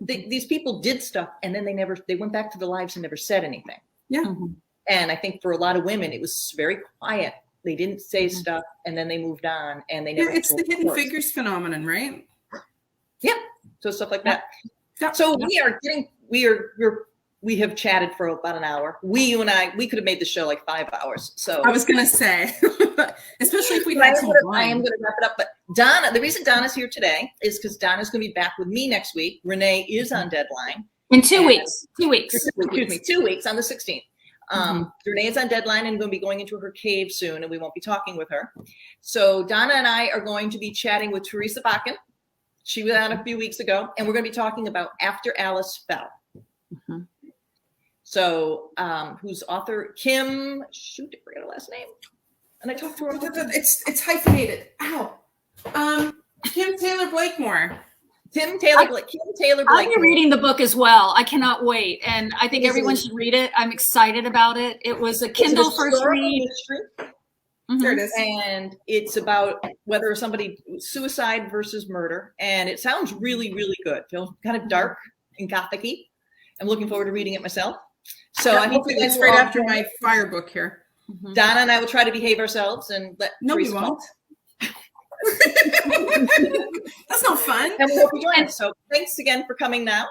These people did stuff, and then they went back to their lives and never said anything. And I think for a lot of women, it was very quiet. They didn't say stuff, and then they moved on, and they never. It's the hidden figures phenomenon, right? Yeah. So stuff like that. So we have chatted for about an hour. We could have made the show like 5 hours. So I was going to say, especially if we had some wine. I am going to wrap it up. But Donna, the reason Donna's here today is because Donna's going to be back with me next week. Renee is on deadline. In 2 weeks. 2 weeks. Excuse me, 2 weeks on the 16th. Renee is on deadline and going to be going into her cave soon, and we won't be talking with her. So Donna and I are going to be chatting with Teresa Bakken. She was on a few weeks ago, and we're going to be talking about After Alice Fell. So, whose author, Kim, I forgot her last name. And I talked to her. It's hyphenated. Ow. Kim Taylor Blakemore. Kim Taylor Blakemore. I'll be reading the book as well. I cannot wait. And I think everyone should read it. I'm excited about it. It was a Kindle first read. There it is. And it's about whether somebody suicide versus murder. And it sounds really, really good. Feels kind of dark and gothic-y. I'm looking forward to reading it myself. So I hope it's right after my fire book here. Donna and I will try to behave ourselves and let. No, we won't. That's not fun. And we hope you join us. So thanks again for coming now.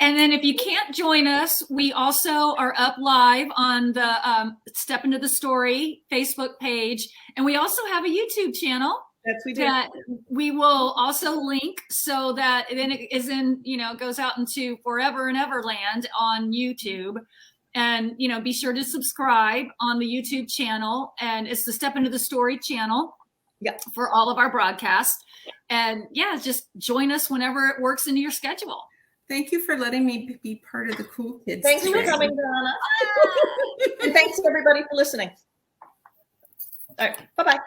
And then if you can't join us, we also are up live on the Step Into the Story Facebook page. And we also have a YouTube channel. Yes, we do. That we will also link so that then it is in, goes out into forever and ever land on YouTube. And, be sure to subscribe on the YouTube channel. And it's the Step Into the Story channel for all of our broadcasts. And just join us whenever it works into your schedule. Thank you for letting me be part of the cool kids. Thanks for coming, Donna. And thanks to everybody for listening. All right. Bye-bye.